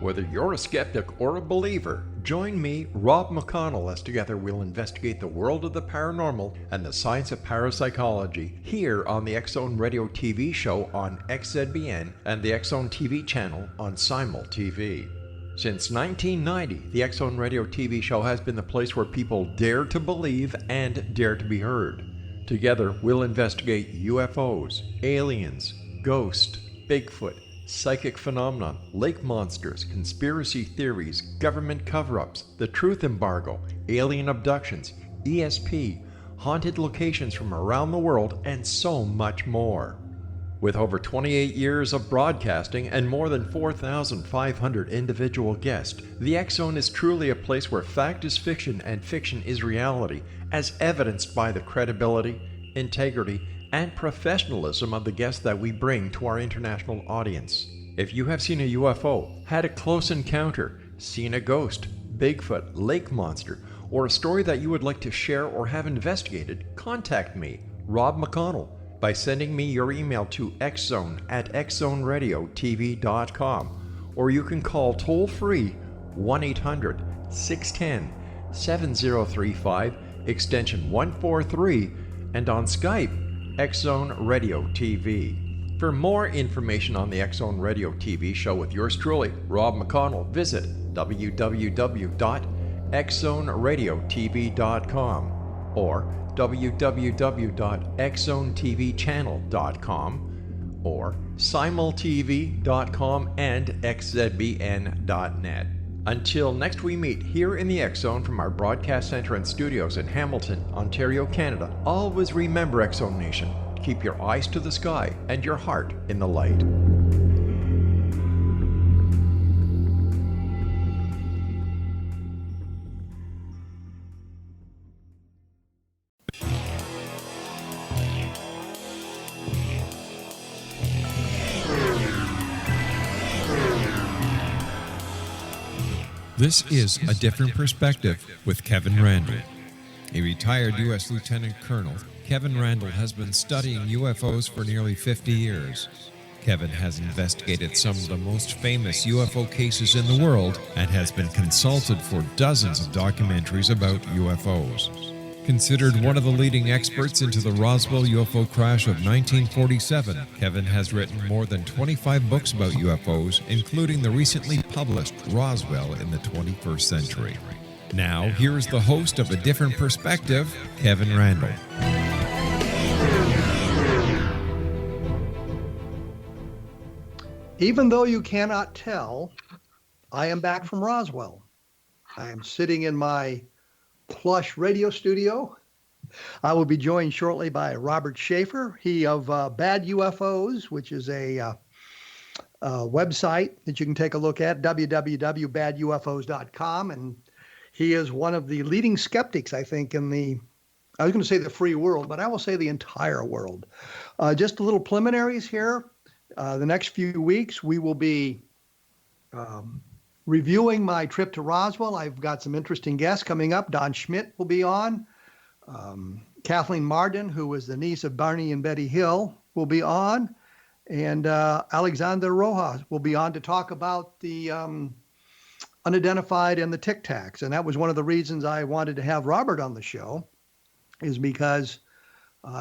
Whether you're a skeptic or a believer, join me, Rob McConnell, as together we'll investigate the world of the paranormal and the science of parapsychology here on the X-Zone Radio TV show on XZBN and the X-Zone TV channel on Simul TV. Since 1990, the X-Zone Radio TV show has been the place where people dare to believe and dare to be heard. Together, we'll investigate UFOs, aliens, ghosts, Bigfoot, psychic phenomenon, lake monsters, conspiracy theories, government cover-ups, the truth embargo, alien abductions, ESP, haunted locations from around the world, and so much more. With over 28 years of broadcasting and more than 4,500 individual guests, the X-Zone is truly a place where fact is fiction and fiction is reality, as evidenced by the credibility, integrity, and professionalism of the guests that we bring to our international audience. If you have seen a UFO, had a close encounter, seen a ghost, Bigfoot, lake monster, or a story that you would like to share or have investigated, contact me, Rob McConnell, by sending me your email to xzone@xzoneradiotv.com, or you can call toll-free 1-800-610-7035, extension 143, and on Skype, X-Zone Radio TV. For more information on the X-Zone Radio TV show with yours truly, Rob McConnell, visit www.xzoneradiotv.com or www.xzonetvchannel.com or simultv.com and xzbn.net. Until next we meet here in the X-Zone from our broadcast center and studios in Hamilton, Ontario, Canada, always remember, X-Zone Nation, keep your eyes to the sky and your heart in the light. This is A Different Perspective with Kevin Randle. A retired U.S. Lieutenant Colonel, Kevin Randle has been studying UFOs for nearly 50 years. Kevin has investigated some of the most famous UFO cases in the world and has been consulted for dozens of documentaries about UFOs. Considered one of the leading experts into the Roswell UFO crash of 1947, Kevin has written more than 25 books about UFOs, including the recently published Roswell in the 21st Century. Now, here is the host of A Different Perspective, Kevin Randle. Even though you cannot tell, I am back from Roswell. I am sitting in my plush radio studio. I will be joined shortly by Robert Sheaffer, he of Bad UFOs, which is a website that you can take a look at, www.badufos.com. And he is one of the leading skeptics, I think, in I was going to say the free world, but I will say the entire world. Just a little preliminaries here. The next few weeks, we will be reviewing my trip to Roswell. I've got some interesting guests coming up. Don Schmidt will be on. Kathleen Marden, who was the niece of Barney and Betty Hill, will be on. And Alexander Rojas will be on to talk about the unidentified and the Tic Tacs. And that was one of the reasons I wanted to have Robert on the show, is because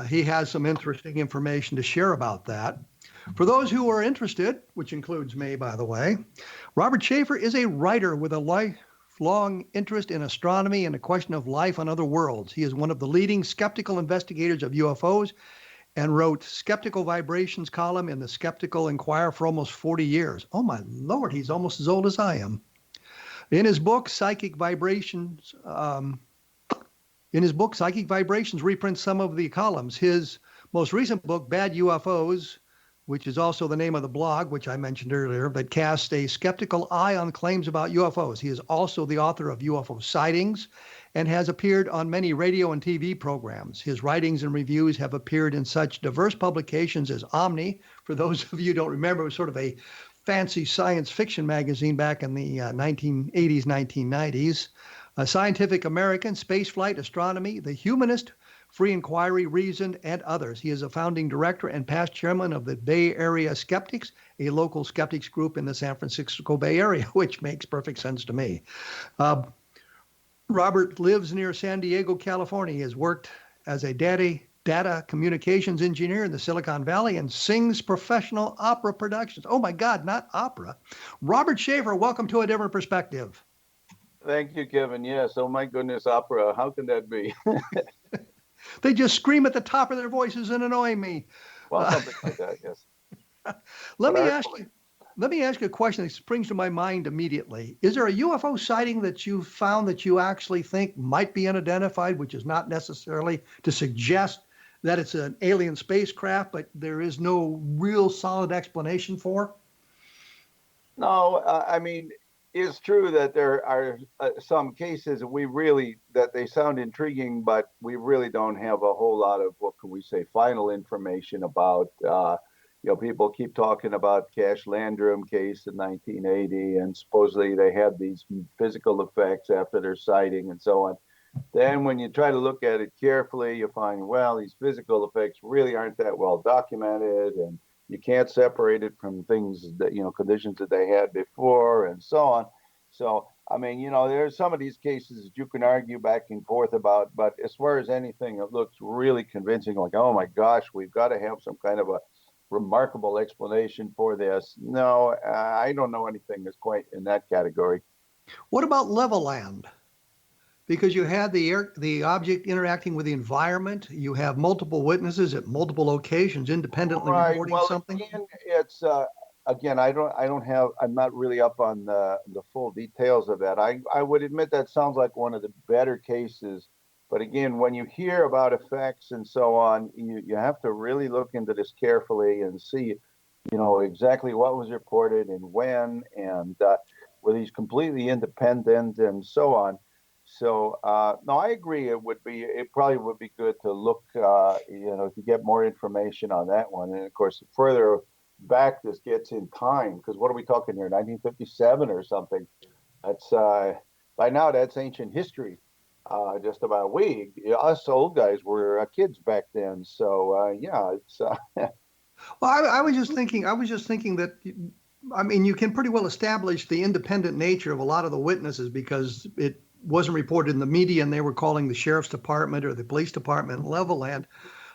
he has some interesting information to share about that. For those who are interested, which includes me, by the way, Robert Sheaffer is a writer with a lifelong interest in astronomy and the question of life on other worlds. He is one of the leading skeptical investigators of UFOs and wrote Skeptical Vibrations column in the Skeptical Inquirer for almost 40 years. Oh my Lord, he's almost as old as I am. In his book, Psychic Vibrations, reprints some of the columns. His most recent book, Bad UFOs, which is also the name of the blog, which I mentioned earlier, but casts a skeptical eye on claims about UFOs. He is also the author of UFO Sightings and has appeared on many radio and TV programs. His writings and reviews have appeared in such diverse publications as OMNI. For those of you who don't remember, it was sort of a fancy science fiction magazine back in the 1980s, 1990s. Scientific American, Spaceflight, Astronomy, The Humanist, Free Inquiry, Reason, and others. He is a founding director and past chairman of the Bay Area Skeptics, a local skeptics group in the San Francisco Bay Area, which makes perfect sense to me. Robert lives near San Diego, California. He has worked as a data communications engineer in the Silicon Valley and sings professional opera productions. Oh my God, not opera. Robert Sheaffer, welcome to A Different Perspective. Thank you, Kevin. Yes. Oh my goodness, opera. How can that be? They just scream at the top of their voices and annoy me. Well, something like that, yes. Let But me ask you. Let me ask you a question that springs to my mind immediately. Is there a UFO sighting that you found that you actually think might be unidentified, which is not necessarily to suggest that it's an alien spacecraft, but there is no real solid explanation for? No, I mean, it's true that there are some cases that they sound intriguing, but we really don't have a whole lot of, what can we say, final information about. People keep talking about Cash Landrum case in 1980, and supposedly they had these physical effects after their sighting and so on. Then when you try to look at it carefully, you find, well, these physical effects really aren't that well documented, and you can't separate it from things that, conditions that they had before and so on. So, I mean, there's some of these cases that you can argue back and forth about, but as far as anything that looks really convincing, like, oh my gosh, we've got to have some kind of a remarkable explanation for this. No, I don't know anything that's quite in that category. What about level land? Because you had the object interacting with the environment, you have multiple witnesses at multiple locations independently reporting something. Again, I'm not really up on the full details of that. I would admit that sounds like one of the better cases. But again, when you hear about effects and so on, you have to really look into this carefully and see, exactly what was reported and when, and were these completely independent and so on. So no, I agree. It probably would be good to look, to get more information on that one. And of course, further back this gets in time, because what are we talking here? 1957 or something? That's by now that's ancient history. Just about us old guys were kids back then. So yeah, it's. Well, I was just thinking that, I mean, you can pretty well establish the independent nature of a lot of the witnesses because it wasn't reported in the media, and they were calling the sheriff's department or the police department level land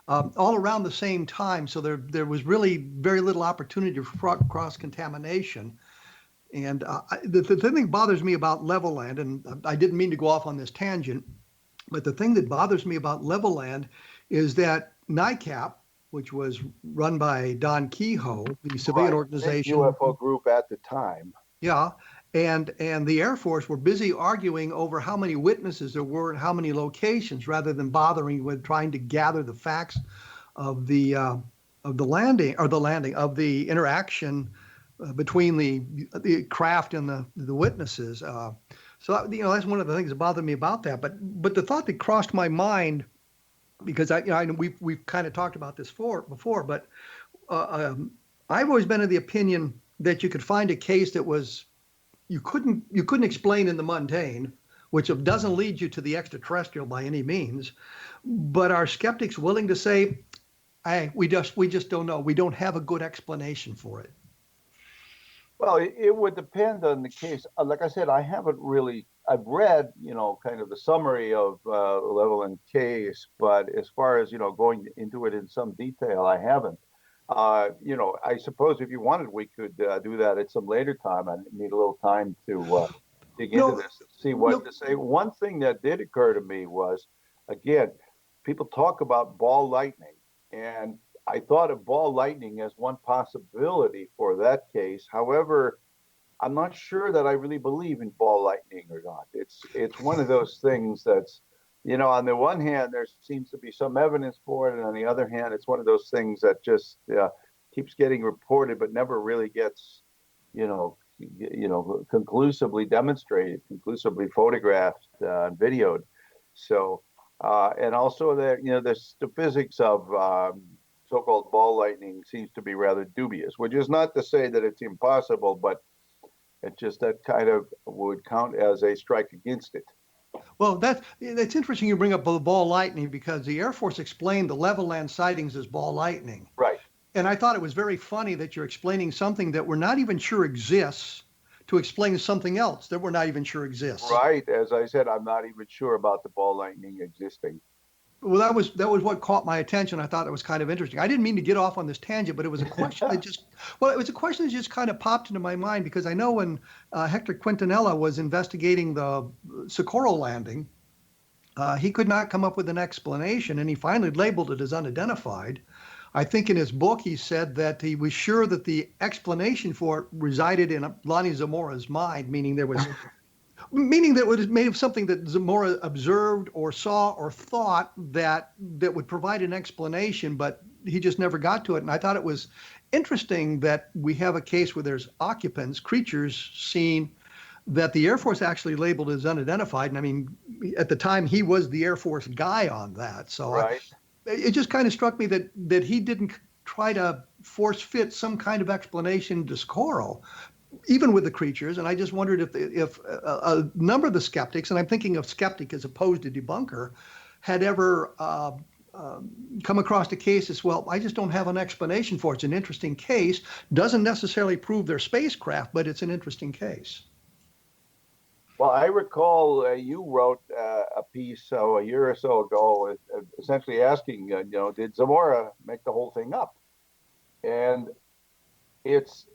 all around the same time. So there was really very little opportunity for cross contamination. And the thing that bothers me about level land, and I didn't mean to go off on this tangent, but the thing that bothers me about level land is that NICAP, which was run by Don Kehoe, the civilian organization, UFO group at the time. Yeah, and the Air Force were busy arguing over how many witnesses there were and how many locations, rather than bothering with trying to gather the facts of the interaction between the craft and the witnesses. So that's one of the things that bothered me about that. But the thought that crossed my mind, because we've kind of talked about this before, but I've always been of the opinion that you could find a case that was you couldn't explain in the mundane, which doesn't lead you to the extraterrestrial by any means, but are skeptics willing to say, hey, we just don't know. We don't have a good explanation for it. Well, it would depend on the case. Like I said, I've read, kind of the summary of level and case, but as far as, going into it in some detail, I haven't. I suppose if you wanted, we could do that at some later time. I need a little time to dig into this and see what to say. One thing that did occur to me was, again, people talk about ball lightning, and I thought of ball lightning as one possibility for that case. However, I'm not sure that I really believe in ball lightning or not. It's one of those things that's, on the one hand, there seems to be some evidence for it, and on the other hand, it's one of those things that just keeps getting reported but never really gets, conclusively demonstrated, conclusively photographed and videoed. So, and also the physics of so-called ball lightning seems to be rather dubious, which is not to say that it's impossible, but it just that kind of would count as a strike against it. Well, that's interesting you bring up the ball lightning, because the Air Force explained the level land sightings as ball lightning. Right. And I thought it was very funny that you're explaining something that we're not even sure exists to explain something else that we're not even sure exists. Right. As I said, I'm not even sure about the ball lightning existing. Well, that was what caught my attention. I thought it was kind of interesting. I didn't mean to get off on this tangent, but it was a question that just kind of popped into my mind, because I know when Hector Quintanilla was investigating the Socorro landing, he could not come up with an explanation, and he finally labeled it as unidentified. I think in his book he said that he was sure that the explanation for it resided in Lonnie Zamora's mind, meaning that it was made of something that Zamora observed or saw or thought that would provide an explanation, but he just never got to it. And I thought it was interesting that we have a case where there's occupants, creatures seen, that the Air Force actually labeled as unidentified. And I mean, at the time he was the Air Force guy on that. So right. It just kind of struck me that he didn't try to force fit some kind of explanation to Socorro, even with the creatures. And I just wondered if a number of the skeptics, and I'm thinking of skeptic as opposed to debunker, had ever come across a case as, well, I just don't have an explanation for it. It's an interesting case. Doesn't necessarily prove their spacecraft, but it's an interesting case. Well, I recall you wrote a piece a year or so ago, essentially asking, did Zamora make the whole thing up? And it's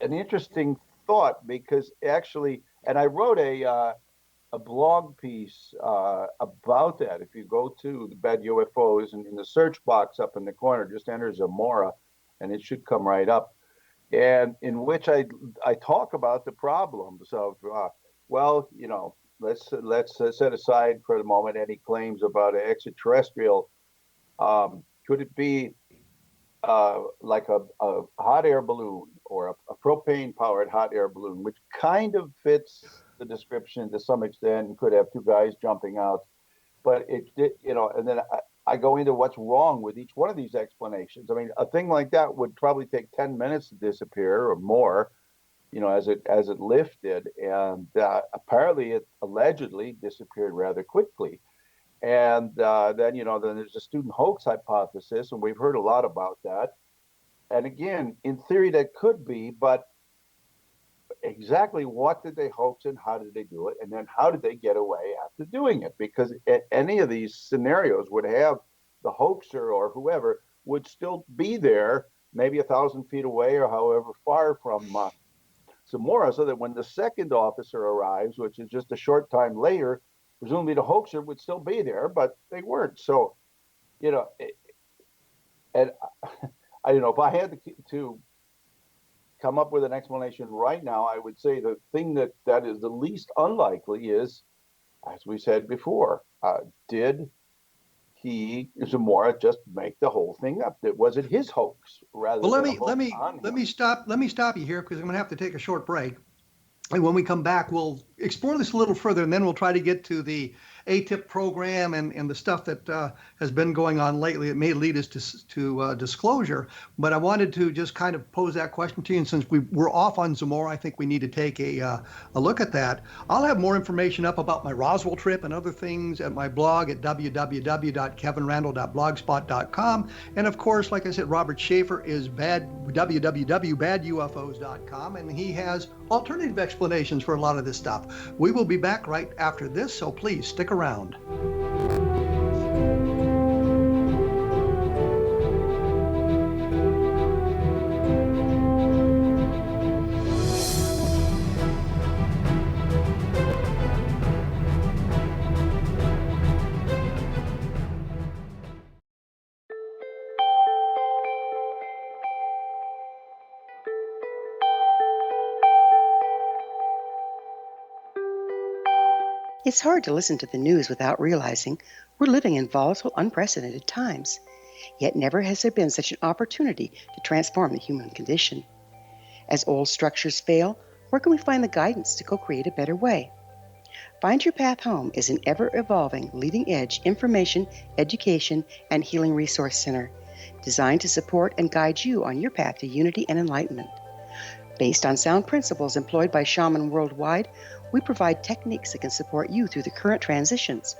an interesting thought, because actually, and I wrote a blog piece about that. If you go to the Bad UFOs, and in the search box up in the corner, just enter Zamora, and it should come right up. And in which I talk about the problems of well, let's set aside for the moment any claims about an extraterrestrial. Could it be like a hot air balloon, or a propane-powered hot air balloon, which kind of fits the description to some extent, and could have two guys jumping out. But it did, and then I go into what's wrong with each one of these explanations. I mean, a thing like that would probably take 10 minutes to disappear or more, as it lifted, and apparently it allegedly disappeared rather quickly. And then there's the student hoax hypothesis, and we've heard a lot about that. And again, in theory, that could be, but exactly what did they hoax and how did they do it? And then how did they get away after doing it? Because any of these scenarios would have the hoaxer or whoever would still be there, maybe 1,000 feet away or however far from Zamora, so that when the second officer arrives, which is just a short time later, presumably the hoaxer would still be there, but they weren't. So, and I don't know, if I had to come up with an explanation right now, I would say the thing that is the least unlikely is, as we said before, did Zamora just make the whole thing up? Was it his hoax rather? Well, let me stop you here, because I'm going to have to take a short break. And when we come back, we'll explore this a little further, and then we'll try to get to the AATIP program and the stuff that has been going on lately. It may lead us to disclosure, but I wanted to just kind of pose that question to you. And since we're off on Zamora, I think we need to take a look at that. I'll have more information up about my Roswell trip and other things at my blog at www.kevinrandle.blogspot.com. And of course, like I said, Robert Sheaffer is www.badufos.com, and he has alternative explanations for a lot of this stuff. We will be back right after this, so please stick around. It's hard to listen to the news without realizing we're living in volatile, unprecedented times. Yet never has there been such an opportunity to transform the human condition. As old structures fail, where can we find the guidance to co-create a better way? Find Your Path Home is an ever-evolving, leading-edge information, education, and healing resource center designed to support and guide you on your path to unity and enlightenment. Based on sound principles employed by shaman worldwide, we provide techniques that can support you through the current transitions,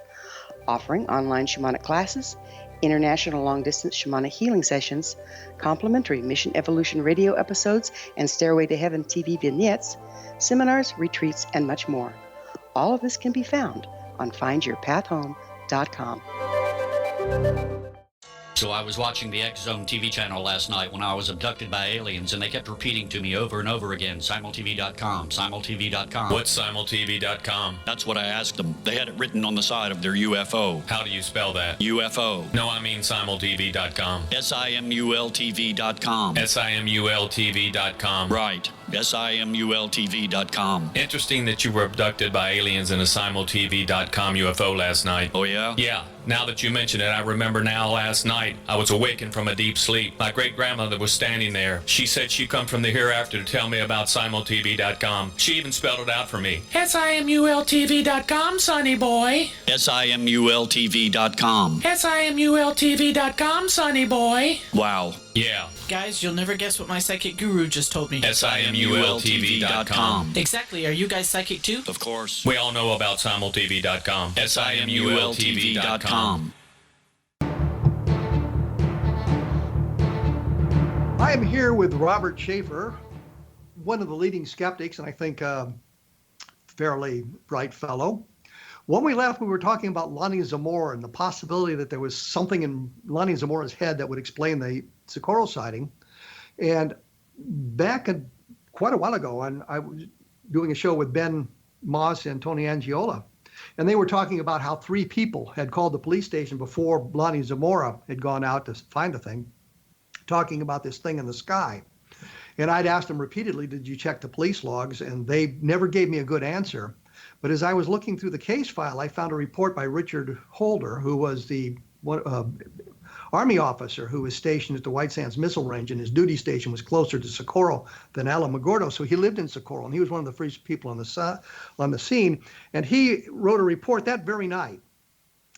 offering online shamanic classes, international long-distance shamanic healing sessions, complimentary Mission Evolution radio episodes and Stairway to Heaven TV vignettes, seminars, retreats, and much more. All of this can be found on findyourpathhome.com. So I was watching the X Zone TV channel last night when I was abducted by aliens, and they kept repeating to me over and over again, simultv.com, simultv.com. What's simultv.com? That's what I asked them. They had it written on the side of their UFO. How do you spell that? UFO. No, I mean simultv.com. simultv.com. simultv.com. Right. simultv.com. Interesting that you were abducted by aliens in a simultv.com UFO last night. Oh, yeah? Yeah. Now that you mention it, I remember now last night I was awakened from a deep sleep. My great-grandmother was standing there. She said she'd come from the hereafter to tell me about simultv.com. She even spelled it out for me. simultv.com, sonny boy. simultv.com. simultv.com, sonny boy. Wow. Yeah. Guys, you'll never guess what my psychic guru just told me. simultv.com. Exactly. Are you guys psychic too? Of course. We all know about simultv.com. simultv.com. I am here with Robert Sheaffer, one of the leading skeptics, and I think fairly bright fellow. When we left, we were talking about Lonnie Zamora and the possibility that there was something in Lonnie Zamora's head that would explain the Socorro sighting. And back quite a while ago, I was doing a show with Ben Moss and Tony Angiola, and they were talking about how 3 people had called the police station before Lonnie Zamora had gone out to find the thing, talking about this thing in the sky. And I'd asked them repeatedly, did you check the police logs? And they never gave me a good answer. But as I was looking through the case file, I found a report by Richard Holder, who was the Army officer who was stationed at the White Sands Missile Range, and his duty station was closer to Socorro than Alamogordo. So he lived in Socorro, and he was one of the first people on the scene. And he wrote a report that very night,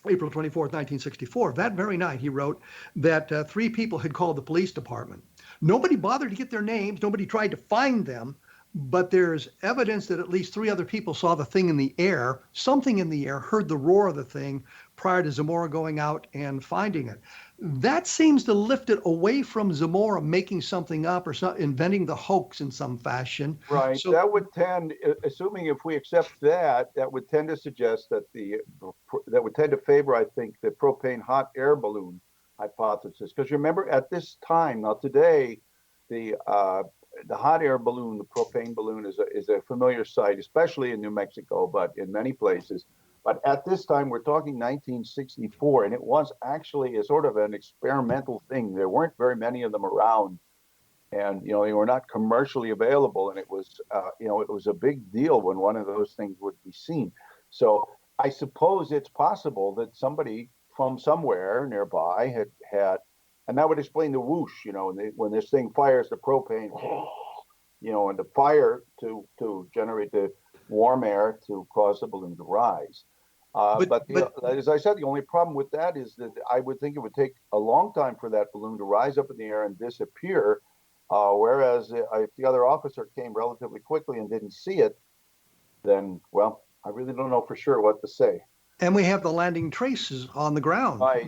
April 24th, 1964. That very night, he wrote that 3 people had called the police department. Nobody bothered to get their names. Nobody tried to find them. But there's evidence that at least 3 other people saw the thing in the air, something in the air, heard the roar of the thing prior to Zamora going out and finding it. That seems to lift it away from Zamora making something up or inventing the hoax in some fashion. Right. So that would tend, assuming if we accept that, that would tend to suggest that that would tend to favor, I think, the propane hot air balloon hypothesis. Because remember, at this time, now today, the hot air balloon, the propane balloon, is a familiar sight, especially in New Mexico, but in many places. But at this time, we're talking 1964, and it was actually a sort of an experimental thing. There weren't very many of them around, and they were not commercially available. And it was, it was a big deal when one of those things would be seen. So I suppose it's possible that somebody from somewhere nearby had, and that would explain the whoosh. When this thing fires the propane, and the fire to generate the warm air to cause the balloon to rise. But as I said, the only problem with that is that I would think it would take a long time for that balloon to rise up in the air and disappear. Whereas if the other officer came relatively quickly and didn't see it, then, well, I really don't know for sure what to say. And we have the landing traces on the ground. Right.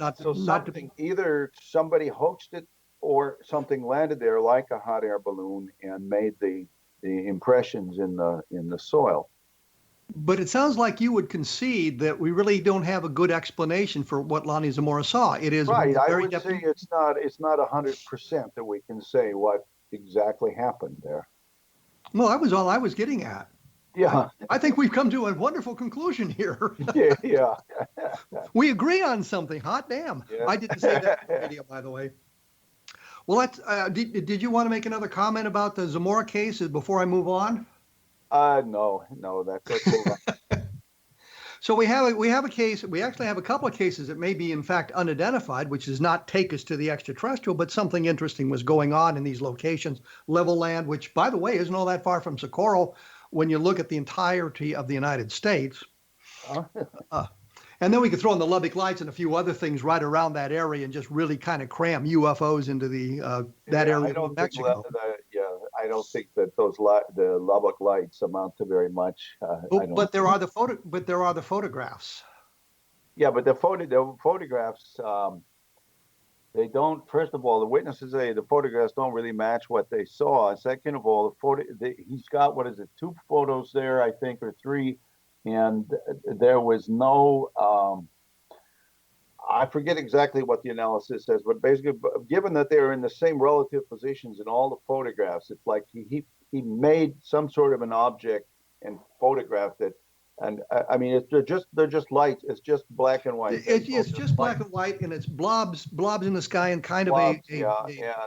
Either somebody hoaxed it or something landed there like a hot air balloon and made the impressions in the soil. But it sounds like you would concede that we really don't have a good explanation for what Lonnie Zamora saw. It is right. I would say it's not 100% that we can say what exactly happened there. Well, that was all I was getting at. Yeah. I think we've come to a wonderful conclusion here. Yeah. We agree on something. Hot damn. Yeah. I didn't say that in the video, by the way. Well, did you want to make another comment about the Zamora case before I move on? No, that's okay. So we have a case. We actually have a couple of cases that may be in fact unidentified, which does not take us to the extraterrestrial, but something interesting was going on in these locations. Level land, which by the way isn't all that far from Socorro when you look at the entirety of the United States. And then we could throw in the Lubbock Lights and a few other things right around that area and just really kind of cram UFOs into that area of Mexico. I don't think that the Lubbock lights amount to very much. But there are the photographs. Yeah, but the photographs, they don't. First of all, the witnesses say the photographs don't really match what they saw. Second of all, he's got, what is it, 2 photos there, I think, or 3, and there was no. I forget exactly what the analysis says, but basically, given that they're in the same relative positions in all the photographs, it's like he made some sort of an object and photographed it. And I mean, they're just lights. It's just black and white. It's just black and white, and it's blobs in the sky in kind of a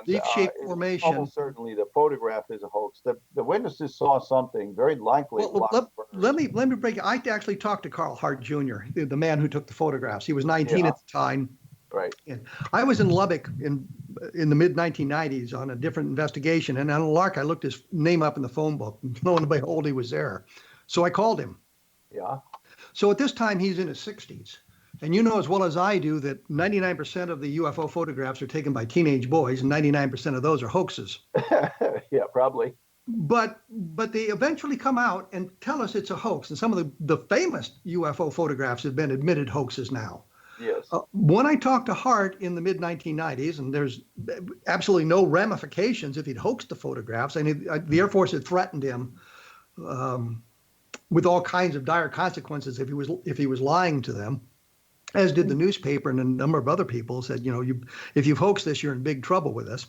leaf-shaped formation. Almost certainly, the photograph is a hoax. The witnesses saw something very likely. Well, let me break it. I actually talked to Carl Hart Jr., the man who took the photographs. He was 19 at the time. Right. And I was in Lubbock in the mid 1990s on a different investigation, and on a lark, I looked his name up in the phone book. Lo and behold, he was there. So I called him. Yeah. So at this time, he's in his 60s. And you know as well as I do that 99% of the UFO photographs are taken by teenage boys, and 99% of those are hoaxes. Yeah, probably. But they eventually come out and tell us it's a hoax. And some of the famous UFO photographs have been admitted hoaxes now. Yes. When I talked to Hart in the mid 1990s, and there's absolutely no ramifications if he'd hoaxed the photographs, and the Air Force had threatened him with all kinds of dire consequences if he was lying to them, as did the newspaper and a number of other people said, if you've hoaxed this, you're in big trouble with us.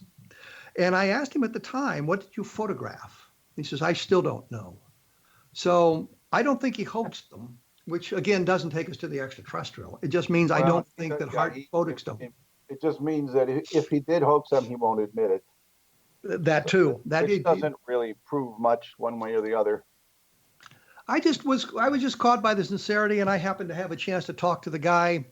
And I asked him at the time, what did you photograph? He says, I still don't know. So I don't think he hoaxed them, which again doesn't take us to the extraterrestrial. It just means I don't think that Hart hoaxed them. It just means that if he did hoax them, he won't admit it. That too. Which doesn't really prove much one way or the other. I was just caught by the sincerity, and I happened to have a chance to talk to the guy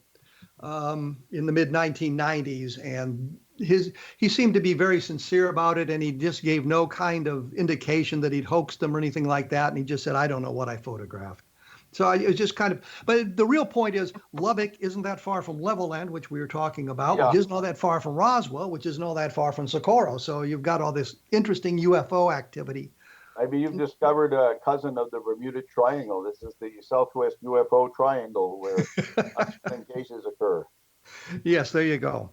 in the mid 1990s, and he seemed to be very sincere about it, and he just gave no kind of indication that he'd hoaxed them or anything like that, and he just said, I don't know what I photographed. So it was just kind of, but the real point is Lubbock isn't that far from Levelland, which we were talking about, which isn't all that far from Roswell, which isn't all that far from Socorro. So you've got all this interesting UFO activity. Maybe you've discovered a cousin of the Bermuda Triangle. This is the Southwest UFO Triangle where unexplained cases occur. Yes, there you go.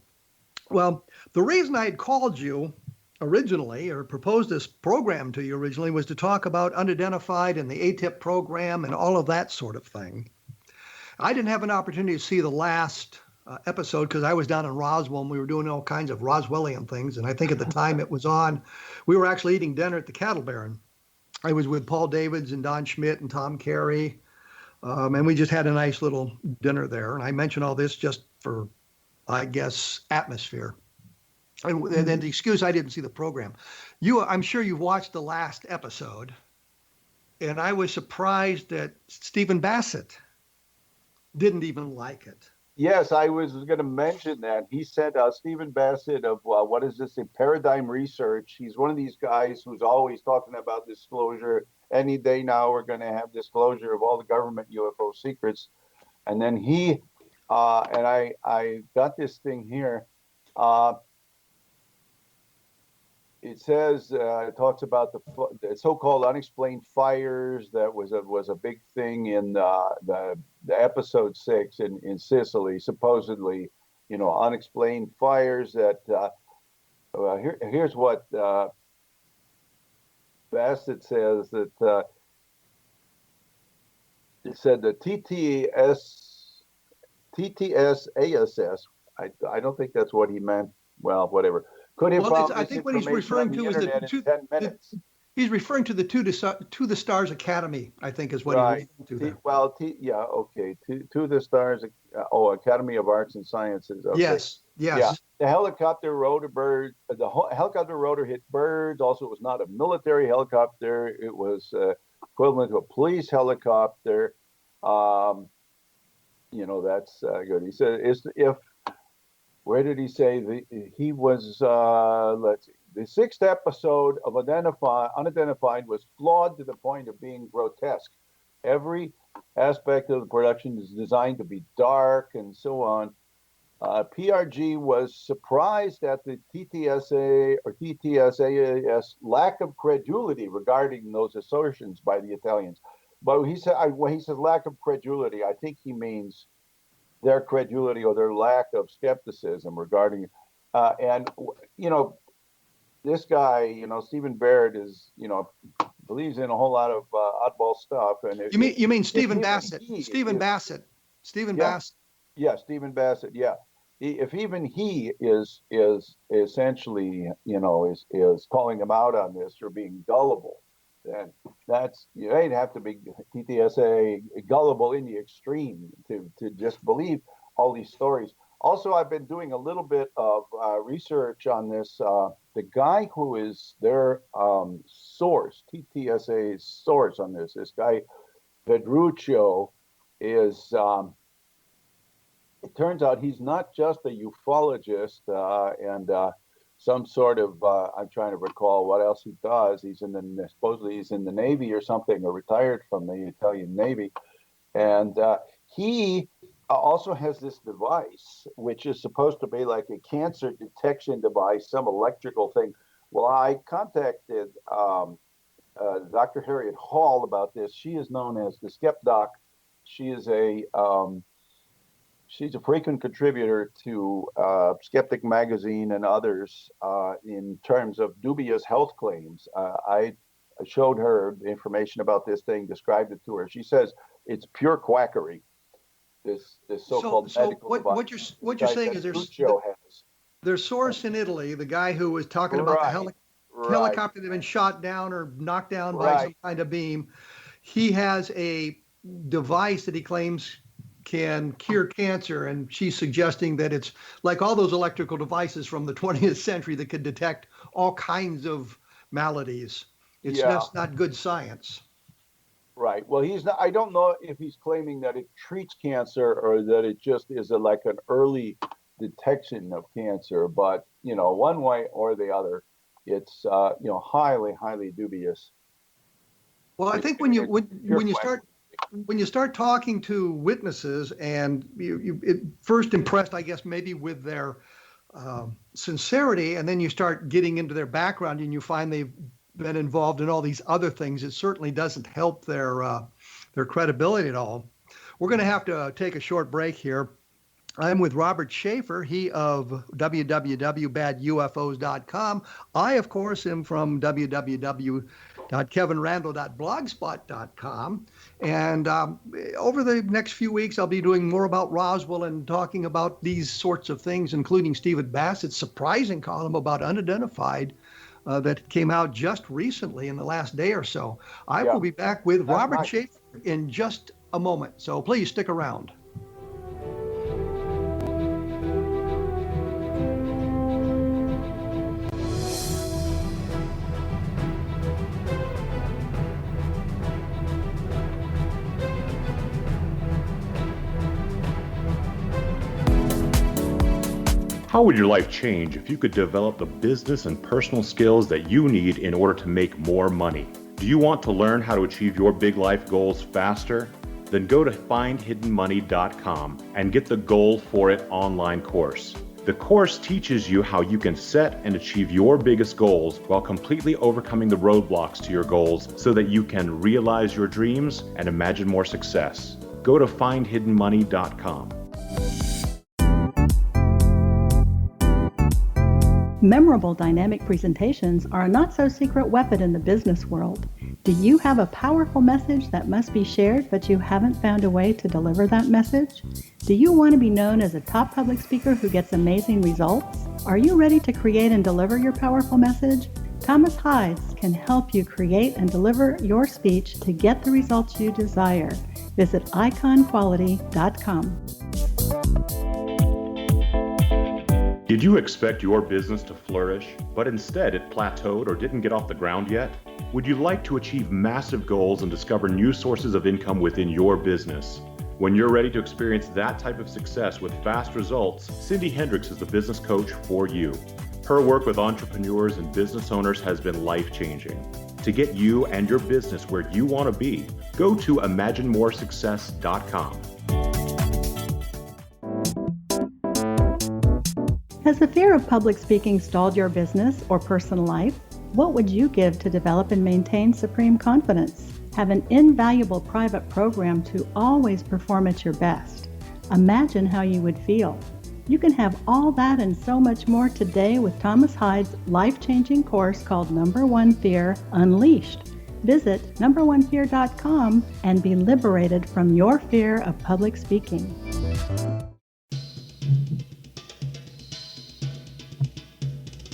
Well, the reason I had called you originally, or proposed this program to you originally, was to talk about unidentified and the AATIP program and all of that sort of thing. I didn't have an opportunity to see the last episode because I was down in Roswell and we were doing all kinds of Roswellian things. And I think at the time it was on, we were actually eating dinner at the Cattle Baron. I was with Paul Davids and Don Schmidt and Tom Carey, and we just had a nice little dinner there. And I mention all this just for, I guess, atmosphere. And then the excuse I didn't see the program. I'm sure you watched the last episode, and I was surprised that Stephen Bassett didn't even like it. Yes, I was going to mention that. He said, Stephen Bassett of, what is this, Paradigm Research. He's one of these guys who's always talking about disclosure. Any day now we're going to have disclosure of all the government UFO secrets. And then he, and I got this thing here. It says, it talks about the so-called unexplained fires. That was a big thing in the episode 6 in Sicily, supposedly, unexplained fires that, here's what Bassett says, that it said the TTS-ASS, I don't think that's what he meant. Well, whatever. Could have found I think what he's referring to is he's referring to the To the Stars Academy, I think is what he's referring to there. Well, okay. To the Stars, Academy of Arts and Sciences. Okay. Yes. Yeah. The helicopter rode a bird. The helicopter rotor hit birds. Also, it was not a military helicopter. It was equivalent to a police helicopter. That's good. He said, where did he say he was? Let's see. The 6th episode of Unidentified was flawed to the point of being grotesque. Every aspect of the production is designed to be dark and so on. PRG was surprised at the TTSA or TTSA's lack of credulity regarding those assertions by the Italians. But he said, when he says lack of credulity, I think he means their credulity or their lack of skepticism regarding, and this guy, Stephen Barrett is, believes in a whole lot of oddball stuff. And you mean Stephen Bassett? Stephen Bassett. Stephen Bassett. Yeah, Stephen Bassett. Yeah, if even he is essentially, is calling them out on this for being gullible, then you ain't have to be TTSA gullible in the extreme to just believe all these stories. Also, I've been doing a little bit of research on this. The guy who is their source, TTSA's source on this guy, Vedruccio, is, it turns out he's not just a ufologist and some sort of, I'm trying to recall what else he does. Supposedly he's in the Navy or something, or retired from the Italian Navy. And he also has this device, which is supposed to be like a cancer detection device, some electrical thing. Well, I contacted Dr. Harriet Hall about this. She is known as the SkepDoc. She is she's a frequent contributor to Skeptic Magazine and others in terms of dubious health claims. I showed her the information about this thing, described it to her. She says it's pure quackery. This so-called medical device. What you're saying is their source in Italy, the guy who was talking about the helicopter that had been shot down or knocked down by some kind of beam, he has a device that he claims can cure cancer, and she's suggesting that it's like all those electrical devices from the 20th century that could detect all kinds of maladies. It's just not good science. Right. Well, he's not. I don't know if he's claiming that it treats cancer or that it just is like an early detection of cancer. But one way or the other, it's highly, highly dubious. Well, I think when you start talking to witnesses, and you first impressed, I guess, maybe with their sincerity, and then you start getting into their background, and you find they've been involved in all these other things, it certainly doesn't help their credibility at all. We're going to have to take a short break here. I'm with Robert Sheaffer, he of www.badufos.com. I, of course, am from www.kevinrandle.blogspot.com. And over the next few weeks, I'll be doing more about Roswell and talking about these sorts of things, including Stephen Bassett's surprising column about unidentified that came out just recently in the last day or so. I will be back with Robert Sheaffer in just a moment, so please stick around. How would your life change if you could develop the business and personal skills that you need in order to make more money? Do you want to learn how to achieve your big life goals faster? Then go to findhiddenmoney.com and get the Goal for It online course. The course teaches you how you can set and achieve your biggest goals while completely overcoming the roadblocks to your goals so that you can realize your dreams and imagine more success. Go to findhiddenmoney.com. Memorable dynamic presentations are a not-so-secret weapon in the business world. Do you have a powerful message that must be shared, but you haven't found a way to deliver that message? Do you want to be known as a top public speaker who gets amazing results? Are you ready to create and deliver your powerful message? Thomas Hides can help you create and deliver your speech to get the results you desire. Visit iconquality.com. Did you expect your business to flourish, but instead it plateaued or didn't get off the ground yet? Would you like to achieve massive goals and discover new sources of income within your business? When you're ready to experience that type of success with fast results, Cindy Hendricks is the business coach for you. Her work with entrepreneurs and business owners has been life-changing. To get you and your business where you want to be, go to imaginemoresuccess.com. Has the fear of public speaking stalled your business or personal life? What would you give to develop and maintain supreme confidence? Have an invaluable private program to always perform at your best. Imagine how you would feel. You can have all that and so much more today with Thomas Hyde's life-changing course called Number One Fear Unleashed. Visit numberonefear.com and be liberated from your fear of public speaking.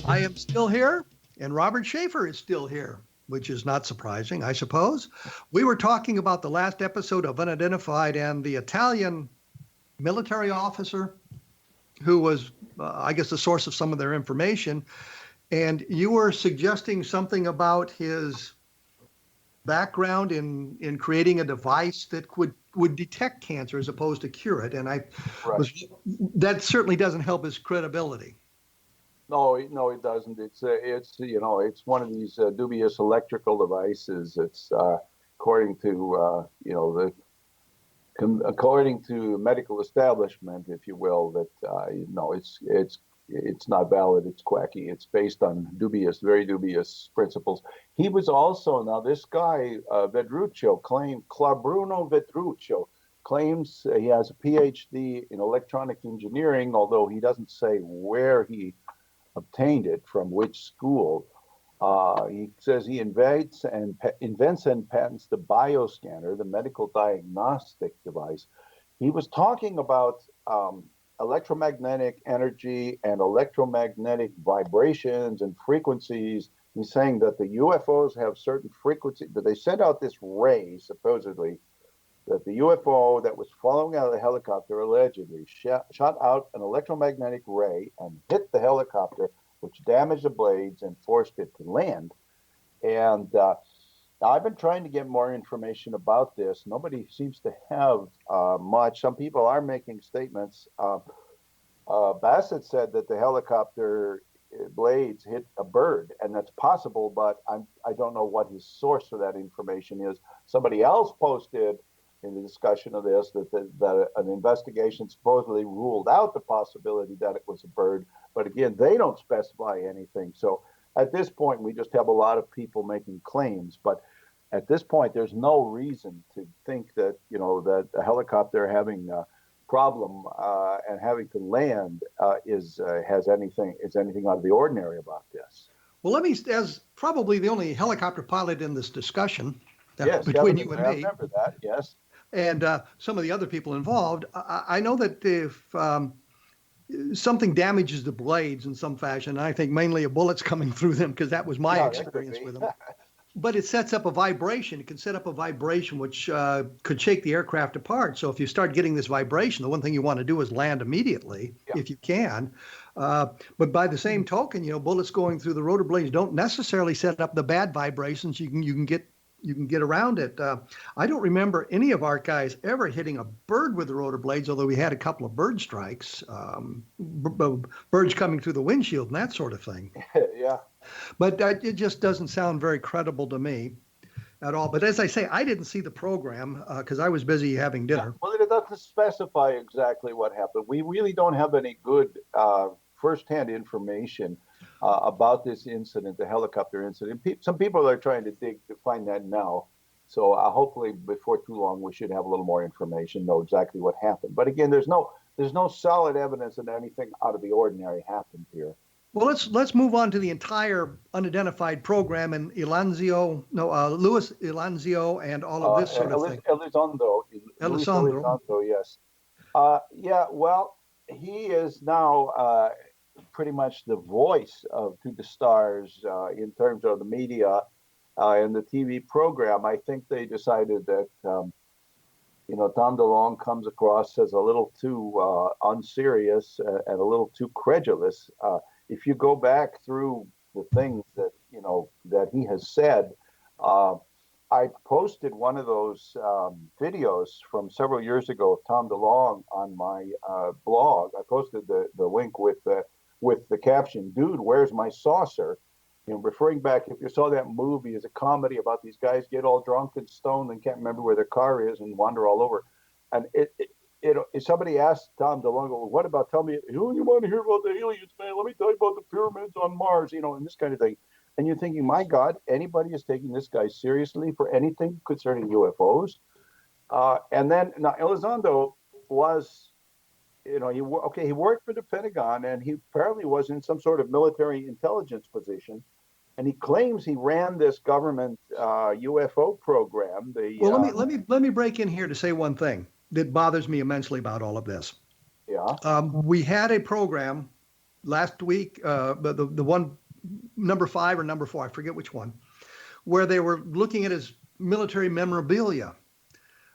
I am still here, and Robert Sheaffer is still here, which is not surprising, I suppose. We were talking about the last episode of Unidentified and the Italian military officer who was, I guess, the source of some of their information. And you were suggesting something about his background in creating a device that would detect cancer as opposed to cure it. And that certainly doesn't help his credibility. No, it doesn't. It's one of these dubious electrical devices. It's according to according to medical establishment, if you will, that it's not valid. It's quacky. It's based on very dubious principles. He was also this guy Bruno Vedruccio claims he has a PhD in electronic engineering, although he doesn't say where he obtained it, from which school. He says he invents and patents the bioscanner, the medical diagnostic device. He was talking about electromagnetic energy and electromagnetic vibrations and frequencies. He's saying that the UFOs have certain frequencies, that they sent out this ray, supposedly, that the UFO that was following out of the helicopter allegedly shot out an electromagnetic ray and hit the helicopter, which damaged the blades and forced it to land. And I've been trying to get more information about this. Nobody seems to have much. Some people are making statements. Bassett said that the helicopter blades hit a bird, and that's possible, but I don't know what his source for that information is. Somebody else posted in the discussion of this that an investigation supposedly ruled out the possibility that it was a bird, but again, they don't specify anything. So at this point, we just have a lot of people making claims, but at this point, there's no reason to think that that a helicopter having a problem and having to land is anything out of the ordinary about this. Well, let me, as probably the only helicopter pilot in this discussion, yes, between you and me, I remember that. Yes. And some of the other people involved, I know that if something damages the blades in some fashion, I think mainly a bullet's coming through them, because that was my experience with them. But it sets up a vibration. It can set up a vibration which could shake the aircraft apart. So if you start getting this vibration, the one thing you want to do is land immediately, if you can. But by the same token, bullets going through the rotor blades don't necessarily set up the bad vibrations. You can get around it. I don't remember any of our guys ever hitting a bird with the rotor blades, although we had a couple of bird strikes, birds coming through the windshield and that sort of thing. Yeah. But it just doesn't sound very credible to me at all. But as I say, I didn't see the program because I was busy having dinner. Well, it doesn't specify exactly what happened. We really don't have any good firsthand information about this incident, the helicopter incident. Some people are trying to find that now. So hopefully before too long, we should have a little more information, know exactly what happened. But again, there's no solid evidence that anything out of the ordinary happened here. Well, let's move on to the entire unidentified program and Louis Elanzio and all of this sort of thing. Elizondo, yes. Well, he is now pretty much the voice to the stars in terms of the media and the TV program. I think they decided that, Tom DeLonge comes across as a little too unserious and a little too credulous. If you go back through the things that that he has said, I posted one of those videos from several years ago of Tom DeLonge on my blog. I posted the link with the caption, "Dude, where's my saucer?" Referring back, if you saw that movie, as a comedy about these guys get all drunk and stoned and can't remember where their car is and wander all over. And if somebody asked Tom DeLonge, well, what about, tell me, who you want to hear about the aliens, man? Let me tell you about the pyramids on Mars, and this kind of thing. And you're thinking, my God, anybody is taking this guy seriously for anything concerning UFOs? And then now Elizondo was, he worked for the Pentagon, and he apparently was in some sort of military intelligence position. And he claims he ran this government UFO program. Well, let me break in here to say one thing that bothers me immensely about all of this. Yeah. We had a program last week, the one number 5 or number 4, I forget which one, where they were looking at his military memorabilia,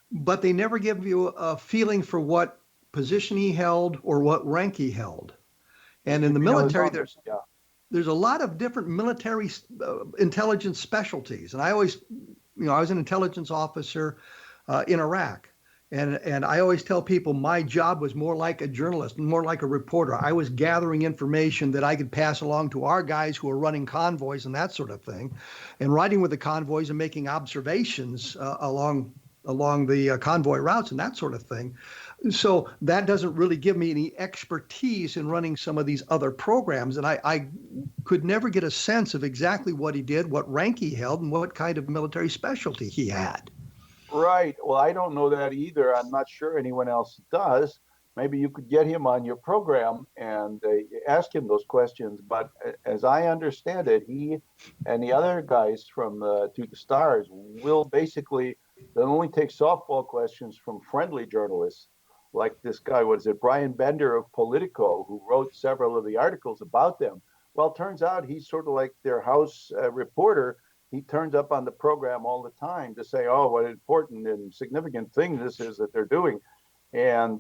but they never give you a feeling for what position he held or what rank he held. And in the military, there's a lot of different military intelligence specialties. And I always, I was an intelligence officer in Iraq. And I always tell people my job was more like a journalist, more like a reporter. I was gathering information that I could pass along to our guys who are running convoys and that sort of thing, and riding with the convoys and making observations along the convoy routes and that sort of thing. So that doesn't really give me any expertise in running some of these other programs. And I could never get a sense of exactly what he did, what rank he held, and what kind of military specialty he had. Right. Well, I don't know that either. I'm not sure anyone else does. Maybe you could get him on your program and ask him those questions. But as I understand it, he and the other guys from To the Stars will basically, they'll only take softball questions from friendly journalists, like this guy, Brian Bender of Politico, who wrote several of the articles about them. Well, it turns out he's sort of like their house reporter. He turns up on the program all the time to say, oh, what an important and significant thing this is that they're doing. And,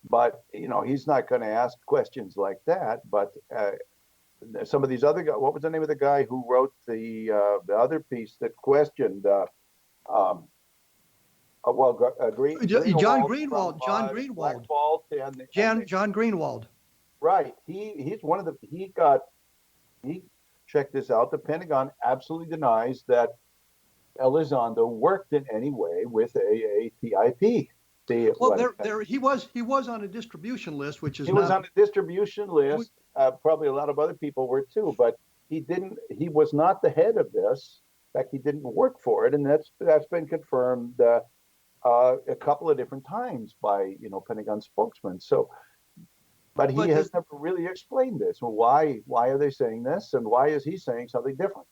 but, he's not going to ask questions like that. But some of these other guys, what was the name of the guy who wrote the other piece that questioned, John Greenwald. John Greenwald. Right. He's one of check this out. The Pentagon absolutely denies that Elizondo worked in any way with AATIP. He was on a distribution list, which is was on a distribution list. Probably a lot of other people were too, but he was not the head of this. In fact, he didn't work for it, and that's been confirmed a couple of different times by Pentagon spokesmen. So. But he has never really explained this. Why are they saying this, and why is he saying something different?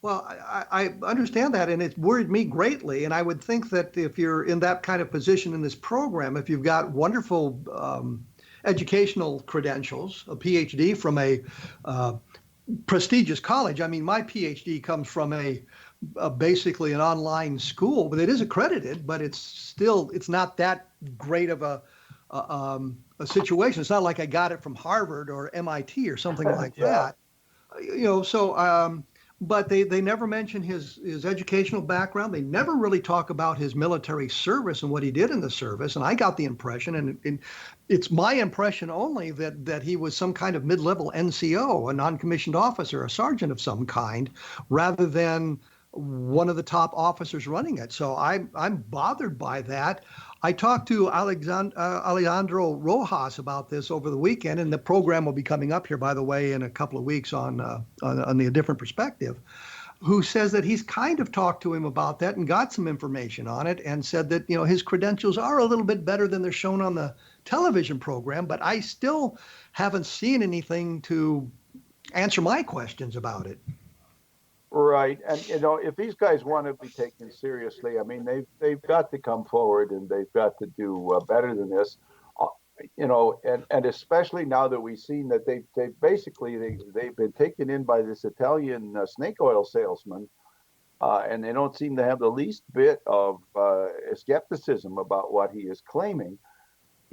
Well, I understand that, and it worried me greatly. And I would think that if you're in that kind of position in this program, if you've got wonderful educational credentials, a PhD from a prestigious college. I mean, my PhD comes from basically an online school, but it is accredited, but it's not that great of a situation. It's not like I got it from Harvard or MIT or something like that. But they never mention his educational background. They never really talk about his military service and what he did in the service. And I got the impression, and it's my impression only, that he was some kind of mid-level NCO, a non-commissioned officer, a sergeant of some kind, rather than one of the top officers running it. So I'm bothered by that. I talked to Alejandro Rojas about this over the weekend, and the program will be coming up here, by the way, in a couple of weeks on the Different Perspective, who says that he's kind of talked to him about that and got some information on it, and said that his credentials are a little bit better than they're shown on the television program, but I still haven't seen anything to answer my questions about it. Right, and if these guys want to be taken seriously, I mean, they've got to come forward and they've got to do better than this, and especially now that we've seen that they've been taken in by this Italian snake oil salesman, and they don't seem to have the least bit of skepticism about what he is claiming.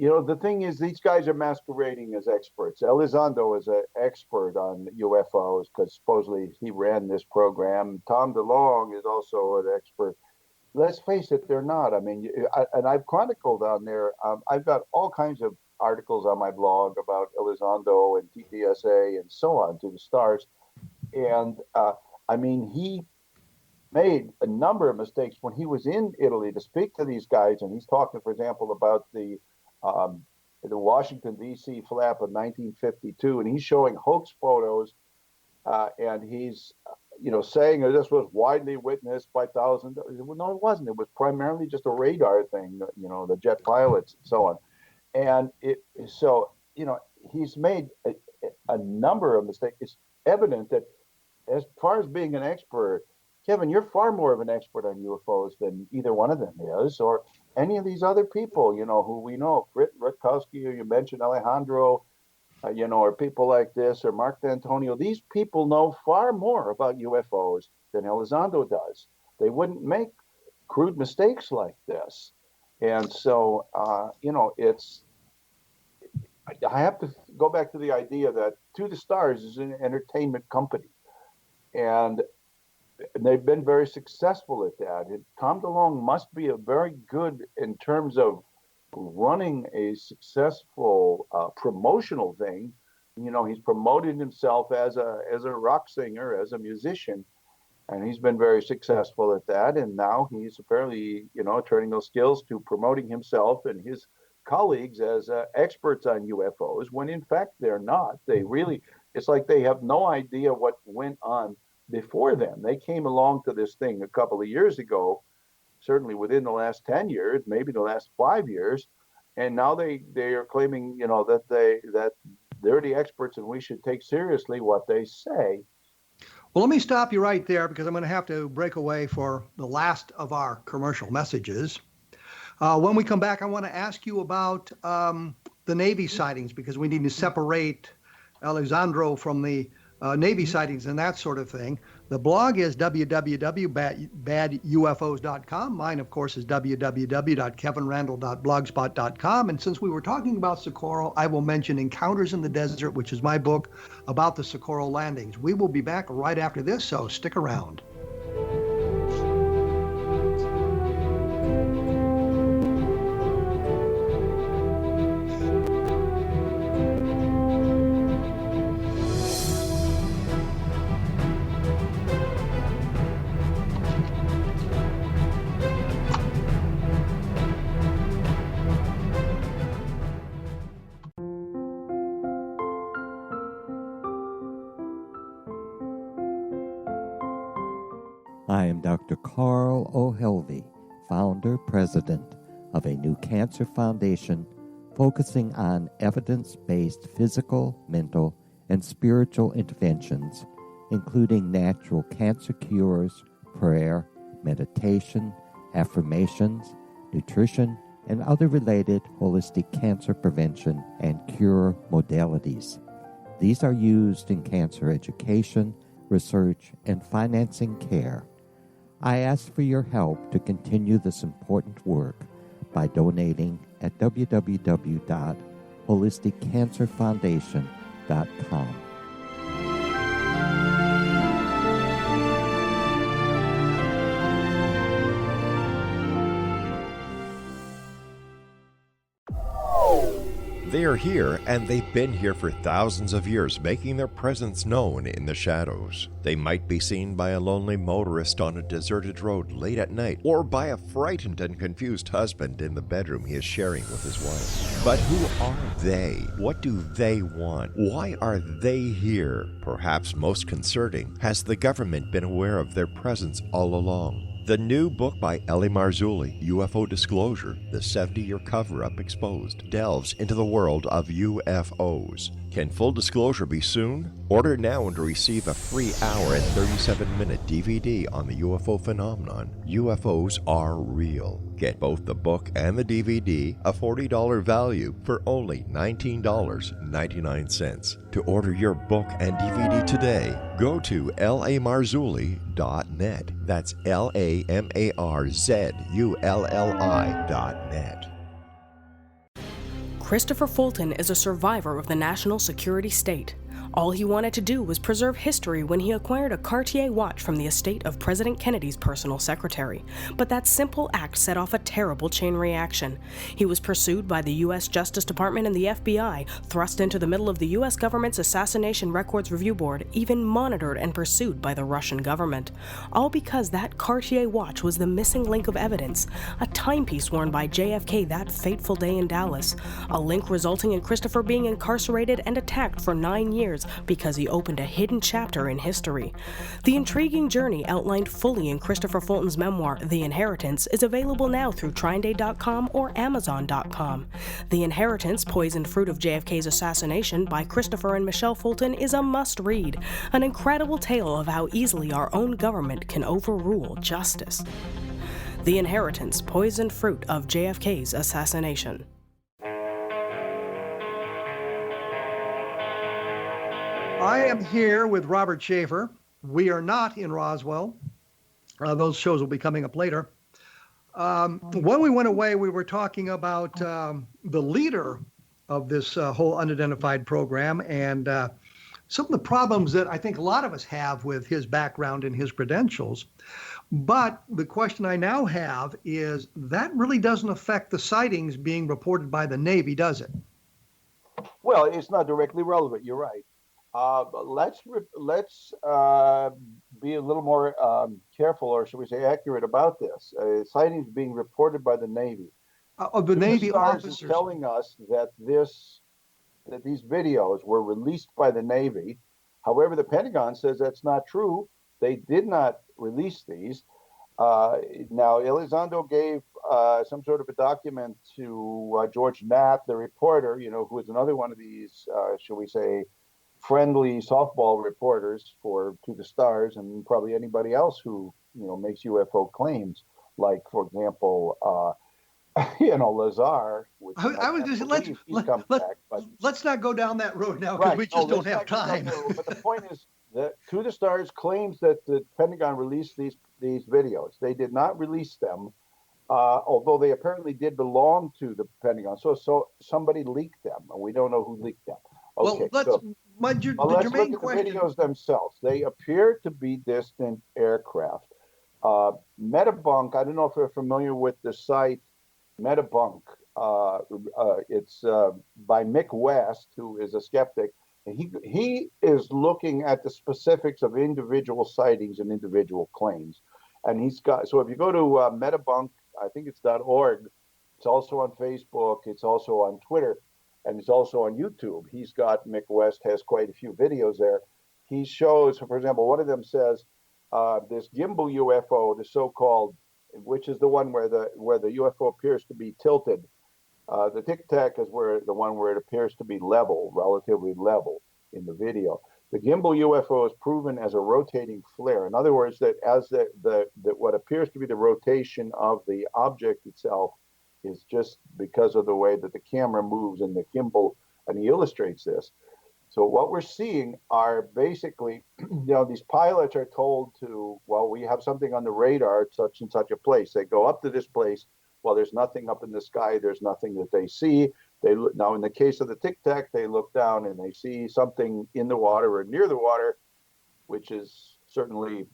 The thing is, these guys are masquerading as experts. Elizondo is an expert on UFOs because supposedly he ran this program. Tom DeLonge is also an expert. Let's face it, they're not. I mean, and I've chronicled on there. I've got all kinds of articles on my blog about Elizondo and TPSA and so on, To the Stars. And I mean, made a number of mistakes when he was in Italy to speak to these guys, and he's talking, for example, about the Washington D.C. flap of 1952, and he's showing hoax photos, and he's saying that this was widely witnessed by thousands. No, it wasn't. It was primarily just a radar thing, the jet pilots and so on. And he's made a number of mistakes. It's evident that as far as being an expert, Kevin, you're far more of an expert on UFOs than either one of them is, or any of these other people, who we know, Britt Rutkowski, or you mentioned Alejandro, or people like this, or Mark D'Antonio. These people know far more about UFOs than Elizondo does. They wouldn't make crude mistakes like this. And so, I have to go back to the idea that To the Stars is an entertainment company. And they've been very successful at that. Tom DeLonge must be a very good in terms of running a successful promotional thing. He's promoted himself as a rock singer, as a musician, and he's been very successful at that. And now he's apparently, turning those skills to promoting himself and his colleagues as experts on UFOs, when in fact they're not. It's like they have no idea what went on before them. They came along to this thing a couple of years ago, certainly within the last 10 years, maybe the last 5 years, and now they are claiming, that they're the experts and we should take seriously what they say. Well, let me stop you right there, because I'm going to have to break away for the last of our commercial messages. When we come back, I want to ask you about the Navy sightings, because we need to separate Alessandro from the Navy sightings and that sort of thing. The blog is www.badufos.com. Mine, of course, is www.kevinrandle.blogspot.com. And since we were talking about Socorro, I will mention Encounters in the Desert, which is my book about the Socorro landings. We will be back right after this, so stick around. I am Dr. Carl O'Helvey, founder, president of a new cancer foundation focusing on evidence-based physical, mental, and spiritual interventions, including natural cancer cures, prayer, meditation, affirmations, nutrition, and other related holistic cancer prevention and cure modalities. These are used in cancer education, research, and financing care. I ask for your help to continue this important work by donating at www.holisticcancerfoundation.com. They are here, and they've been here for thousands of years, making their presence known in the shadows. They might be seen by a lonely motorist on a deserted road late at night, or by a frightened and confused husband in the bedroom he is sharing with his wife. But who are they? What do they want? Why are they here? Perhaps most concerning, has the government been aware of their presence all along? The new book by Ellie Marzulli, UFO Disclosure, the 70-year cover-up exposed, delves into the world of UFOs. Can full disclosure be soon? Order now and receive a free hour and 37-minute DVD on the UFO phenomenon. UFOs are real. Get both the book and the DVD, a $40 value, for only $19.99. To order your book and DVD today, go to lamarzulli.net. That's LAMARZULLI.net. Christopher Fulton is a survivor of the national security state. All he wanted to do was preserve history when he acquired a Cartier watch from the estate of President Kennedy's personal secretary. But that simple act set off a terrible chain reaction. He was pursued by the U.S. Justice Department and the FBI, thrust into the middle of the U.S. government's Assassination Records Review Board, even monitored and pursued by the Russian government. All because that Cartier watch was the missing link of evidence, a timepiece worn by JFK that fateful day in Dallas, a link resulting in Christopher being incarcerated and attacked for 9 years because he opened a hidden chapter in history. The intriguing journey outlined fully in Christopher Fulton's memoir, The Inheritance, is available now through TrineDay.com or Amazon.com. The Inheritance, Poisoned Fruit of JFK's Assassination by Christopher and Michelle Fulton is a must-read, an incredible tale of how easily our own government can overrule justice. The Inheritance, Poisoned Fruit of JFK's Assassination. I am here with Robert Sheaffer. We are not in Roswell. Those shows will be coming up later. When we went away, we were talking about the leader of this whole unidentified program and some of the problems that I think a lot of us have with his background and his credentials. But the question I now have is that really doesn't affect the sightings being reported by the Navy, does it? Well, it's not directly relevant. You're right. But let's be a little more careful, or should we say accurate, about this. Sightings being reported by the Navy. Of the Navy officers is telling us that these videos were released by the Navy. However, the Pentagon says that's not true. They did not release these. Now, Elizondo gave some sort of a document to George Knapp, the reporter, who is another one of these, shall we say, friendly softball reporters to the stars, and probably anybody else who makes UFO claims, like, for example, Lazar. I was just let's not go down that road now, because we just don't have time. But the point is that To the Stars claims that the Pentagon released these videos. They did not release them, although they apparently did belong to the Pentagon. So somebody leaked them, and we don't know who leaked them. Okay, let's look at the videos themselves. They appear to be distant aircraft. Metabunk, I don't know if you're familiar with the site Metabunk. It's by Mick West, who is a skeptic. And he is looking at the specifics of individual sightings and individual claims. And so if you go to Metabunk, I think it's .org, it's also on Facebook, it's also on Twitter, and it's also on YouTube. Mick West has quite a few videos there. He shows, for example, one of them says this gimbal UFO, the so-called, which is the one where the UFO appears to be tilted. The Tic Tac is the one where it appears to be relatively level in the video. The gimbal UFO is proven as a rotating flare. In other words, that as what appears to be the rotation of the object itself is just because of the way that the camera moves in the gimbal, and he illustrates this. So what we're seeing are basically, these pilots are told we have something on the radar at such and such a place. They go up to this place. Well, there's nothing up in the sky. There's nothing that they see. Now, in the case of the Tic Tac, they look down and they see something in the water or near the water, which is certainly,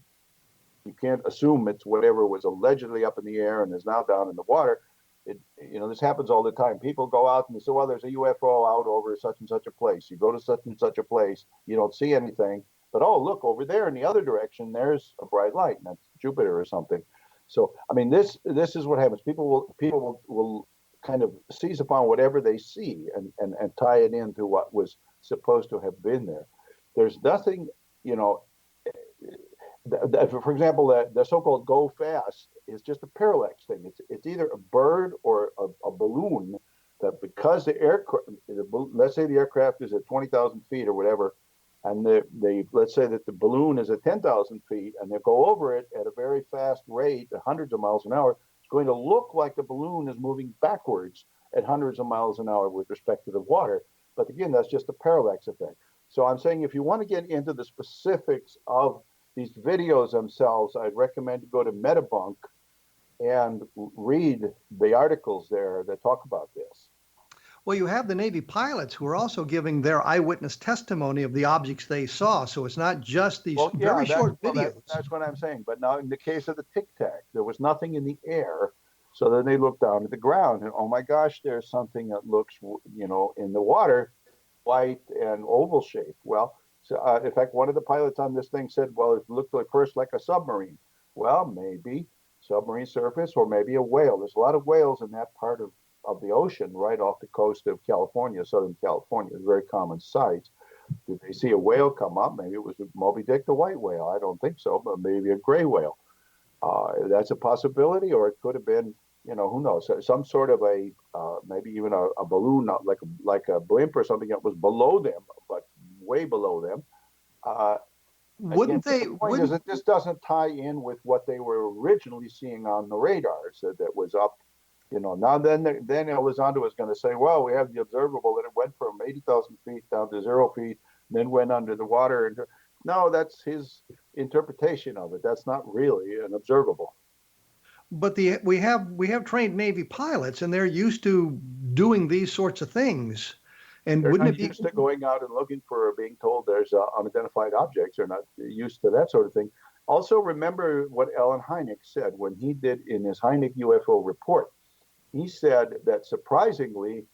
you can't assume it's whatever was allegedly up in the air and is now down in the water. This happens all the time. People go out and they say, well, there's a UFO out over such and such a place. You go to such and such a place, you don't see anything, but oh, look over there in the other direction, there's a bright light, and that's Jupiter or something. So, I mean, this is what happens. People will kind of seize upon whatever they see and tie it into what was supposed to have been there. There's nothing, for example, the so-called go fast is just a parallax thing. It's either a bird or a balloon that, because the aircraft, let's say the aircraft is at 20,000 feet or whatever, and let's say that the balloon is at 10,000 feet, and they go over it at a very fast rate, hundreds of miles an hour, it's going to look like the balloon is moving backwards at hundreds of miles an hour with respect to the water. But again, that's just a parallax effect. So I'm saying if you want to get into the specifics of these videos themselves, I'd recommend you go to Metabunk and read the articles there that talk about this. Well, you have the Navy pilots who are also giving their eyewitness testimony of the objects they saw. So it's not just these very short videos. That's what I'm saying. But now in the case of the Tic Tac, there was nothing in the air. So then they looked down at the ground and, oh my gosh, there's something that looks, in the water, white and oval shaped. Well, so, in fact, one of the pilots on this thing said, well, it looked like first like a submarine. Well, maybe submarine surface or maybe a whale. There's a lot of whales in that part of the ocean right off the coast of California, Southern California. It's very common sights. Did they see a whale come up? Maybe it was Moby Dick, the white whale. I don't think so, but maybe a gray whale. That's a possibility, or it could have been, who knows, some sort of a, maybe even a balloon, not like a blimp or something that was below them, but way below them. Wouldn't they? This doesn't tie in with what they were originally seeing on the radars that was up. Now then Elizondo was going to say, well, we have the observable, and it went from 80,000 feet down to 0 feet, then went under the water. And no, that's his interpretation of it. That's not really an observable. But we have trained Navy pilots, and they're used to doing these sorts of things. And they're wouldn't not it be used to going out and looking for being told there's unidentified objects? They're not used to that sort of thing. Also, remember what Alan Hynek said when he did in his Hynek UFO report. He said that surprisingly,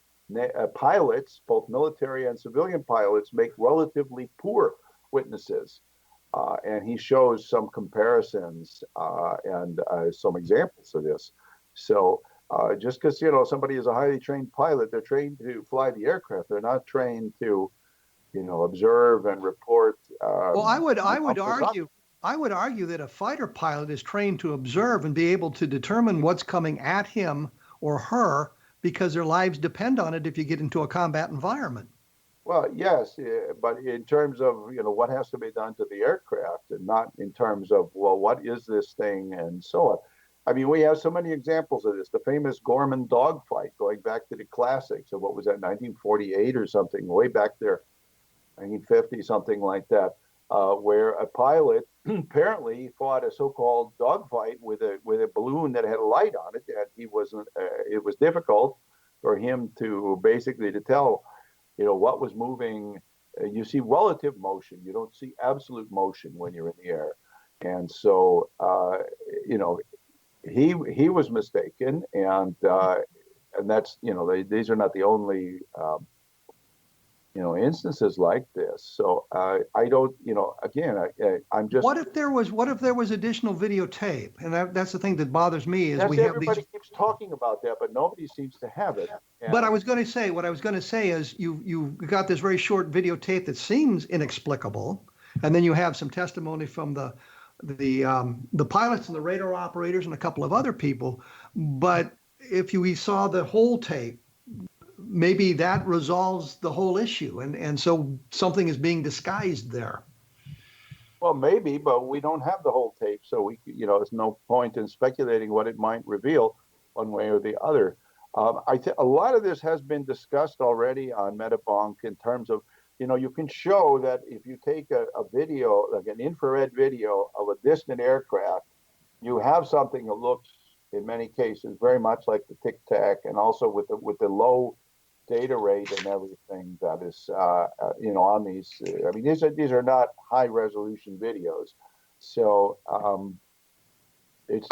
pilots, both military and civilian pilots, make relatively poor witnesses. And he shows some comparisons and some examples of this. So just because, somebody is a highly trained pilot, they're trained to fly the aircraft. They're not trained to, observe and report. Well, I would argue that a fighter pilot is trained to observe and be able to determine what's coming at him or her, because their lives depend on it if you get into a combat environment. Well, yes, but in terms of, what has to be done to the aircraft, and not in terms of, well, what is this thing and so on. I mean, we have so many examples of this. The famous Gorman dogfight, going back to the classics of what was that, 1948 or something, way back there, 1950, something like that, where a pilot apparently fought a so-called dogfight with a balloon that had a light on it, and he wasn't. It was difficult for him to basically to tell, what was moving. You see relative motion. You don't see absolute motion when you're in the air, and so he was mistaken, and that's these are not the only. Instances like this. So I don't, again, I'm just. What if there was additional videotape? And that's the thing that bothers me is everybody keeps talking about that, but nobody seems to have it. But what I was going to say is you got this very short videotape that seems inexplicable, and then you have some testimony from the pilots and the radar operators and a couple of other people. But if we saw the whole tape, maybe that resolves the whole issue, and so something is being disguised there. Well, maybe, but we don't have the whole tape, so there's no point in speculating what it might reveal one way or the other. A lot of this has been discussed already on Metabonk in terms of, you can show that if you take a video, like an infrared video of a distant aircraft, you have something that looks, in many cases, very much like the Tic Tac, and also with the low data rate and everything that is, on these. I mean, these are not high resolution videos, so it's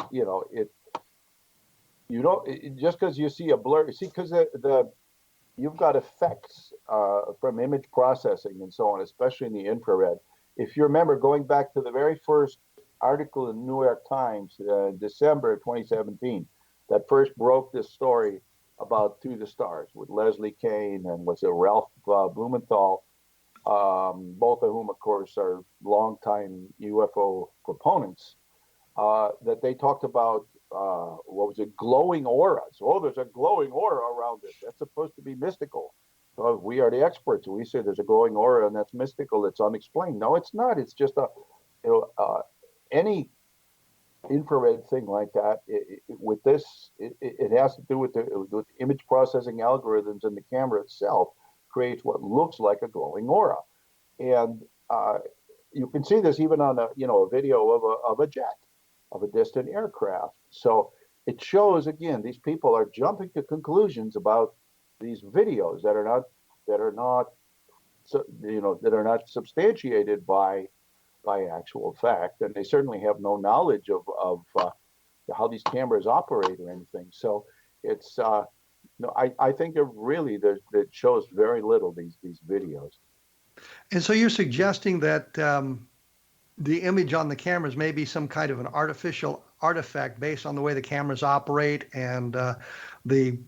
just because you see a blur. Because you've got effects from image processing and so on, especially in the infrared. If you remember, going back to the very first article in the New York Times, December 2017, that first broke this story about To the Stars with Leslie Kane and was it Ralph Blumenthal, both of whom, of course, are longtime UFO proponents, that they talked about, glowing auras. Oh, there's a glowing aura around it. That's supposed to be mystical. So we are the experts. We say there's a glowing aura and that's mystical. It's unexplained. No, it's not. It's just any infrared thing like that, with this, it has to do with the image processing algorithms, and the camera itself creates what looks like a glowing aura. And you can see this even on a video of a jet, of a distant aircraft. So it shows, again, these people are jumping to conclusions about videos that are not substantiated by actual fact, and they certainly have no knowledge of how these cameras operate or anything. So it's I think it shows very little, these videos. And so you're suggesting that the image on the cameras may be some kind of an artificial artifact based on the way the cameras operate and the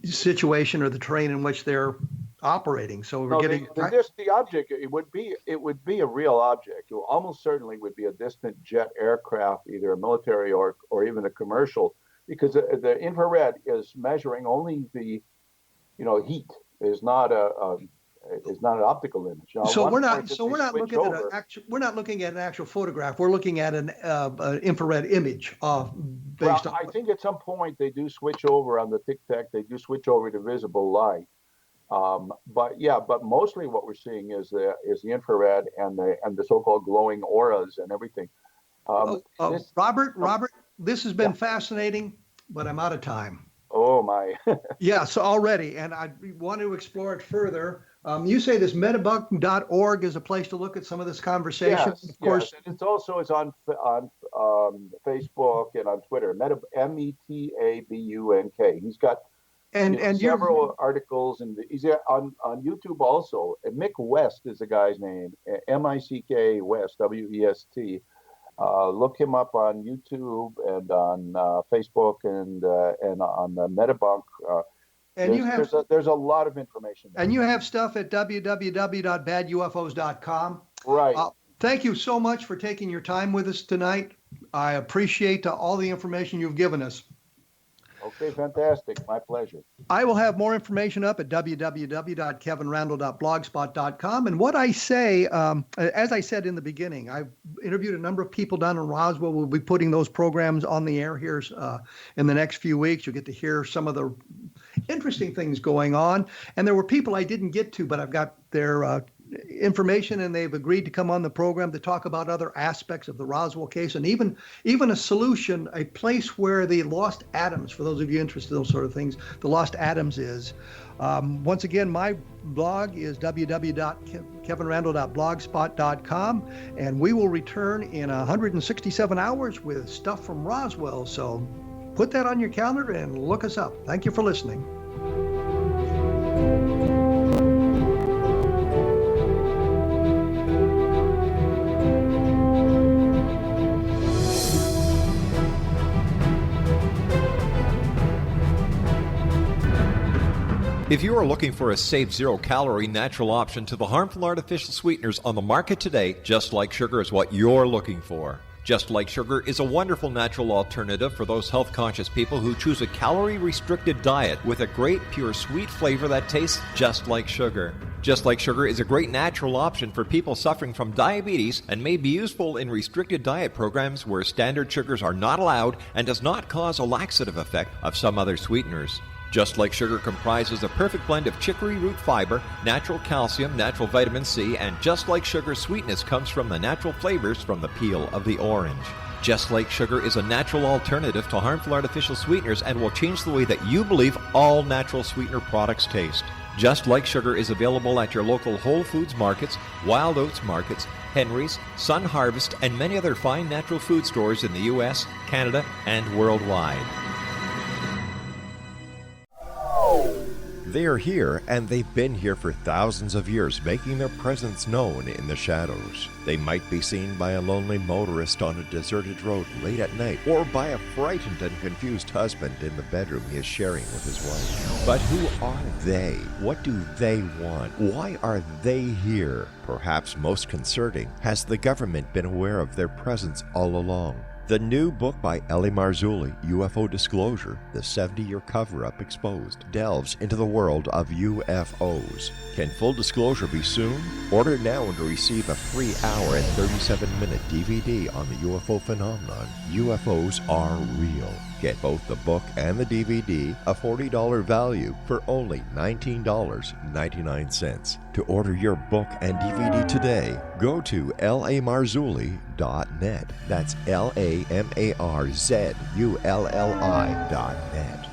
situation or the terrain in which they're operating. So we're getting the object. It would be a real object. It almost certainly would be a distant jet aircraft, either a military or even a commercial, because the infrared is measuring only the heat. Is not an optical image. Now, so we're not looking at an actual photograph. We're looking at an infrared image based on. I think at some point they do switch over on the Tic Tac. They do switch over to visible light. But mostly what we're seeing is the infrared and the so-called glowing auras and everything. Robert, this has been fascinating, but I'm out of time. Oh my! Yeah, so already, and I want to explore it further. You say this metabunk.org is a place to look at some of this conversation. Yes, of course. Yes. And it's on Facebook and on Twitter. METABUNK. He's got several articles, and he's on YouTube also. And Mick West is the guy's name. MICK West, WEST. Look him up on YouTube and on Facebook and on the Metabunk. There's a lot of information there. And you have stuff at www.badufos.com. Right. Thank you so much for taking your time with us tonight. I appreciate all the information you've given us. Okay, fantastic. My pleasure. I will have more information up at www.kevinrandle.blogspot.com. And what I say, as I said in the beginning, I've interviewed a number of people down in Roswell. We'll be putting those programs on the air here in the next few weeks. You'll get to hear some of the interesting things going on. And there were people I didn't get to, but I've got their information, and they've agreed to come on the program to talk about other aspects of the Roswell case, and even a solution, a place where the lost atoms, for those of you interested in those sort of things, the lost atoms is. Once again, my blog is www.kevinrandle.blogspot.com, and we will return in 167 hours with stuff from Roswell. So put that on your calendar and look us up. Thank you for listening. If you are looking for a safe, zero-calorie natural option to the harmful artificial sweeteners on the market today, Just Like Sugar is what you're looking for. Just Like Sugar is a wonderful natural alternative for those health-conscious people who choose a calorie-restricted diet with a great, pure, sweet flavor that tastes just like sugar. Just Like Sugar is a great natural option for people suffering from diabetes and may be useful in restricted diet programs where standard sugars are not allowed and does not cause a laxative effect of some other sweeteners. Just Like Sugar comprises a perfect blend of chicory root fiber, natural calcium, natural vitamin C, and Just Like Sugar's sweetness comes from the natural flavors from the peel of the orange. Just Like Sugar is a natural alternative to harmful artificial sweeteners and will change the way that you believe all natural sweetener products taste. Just Like Sugar is available at your local Whole Foods markets, Wild Oats markets, Henry's, Sun Harvest, and many other fine natural food stores in the U.S., Canada, and worldwide. They are here, and they've been here for thousands of years, making their presence known in the shadows. They might be seen by a lonely motorist on a deserted road late at night, or by a frightened and confused husband in the bedroom he is sharing with his wife. But who are they? What do they want? Why are they here? Perhaps most concerning, has the government been aware of their presence all along? The new book by Ellie Marzulli, UFO Disclosure, the 70-year cover-up exposed, delves into the world of UFOs. Can full disclosure be soon? Order now and receive a free hour and 37-minute DVD on the UFO phenomenon. UFOs are real. Get both the book and the DVD, a $40 value, for only $19.99. To order your book and DVD today, go to lamarzulli.net. That's LAMARZULLI.net.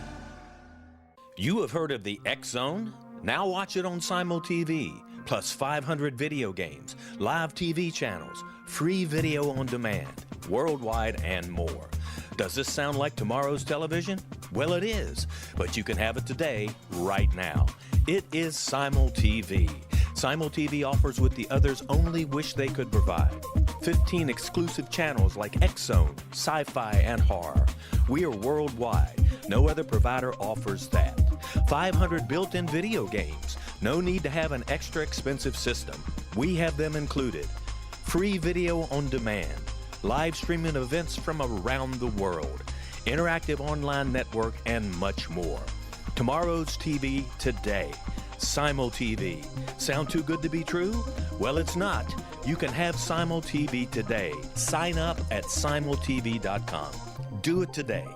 You have heard of the X Zone? Now watch it on Simul TV, plus 500 video games, live TV channels, free video on demand, worldwide, and more. Does this sound like tomorrow's television? Well, it is, but you can have it today, right now. It is Simul TV. Simul TV offers what the others only wish they could provide. 15 exclusive channels like X Zone, sci-fi, and horror. We are worldwide. No other provider offers that. 500 built-in video games. No need to have an extra expensive system. We have them included. Free video on demand. Live streaming events from around the world. Interactive online network, and much more. Tomorrow's TV today. Simul TV. Sound too good to be true? Well, it's not. You can have Simul TV today. Sign up at simultv.com. Do it today.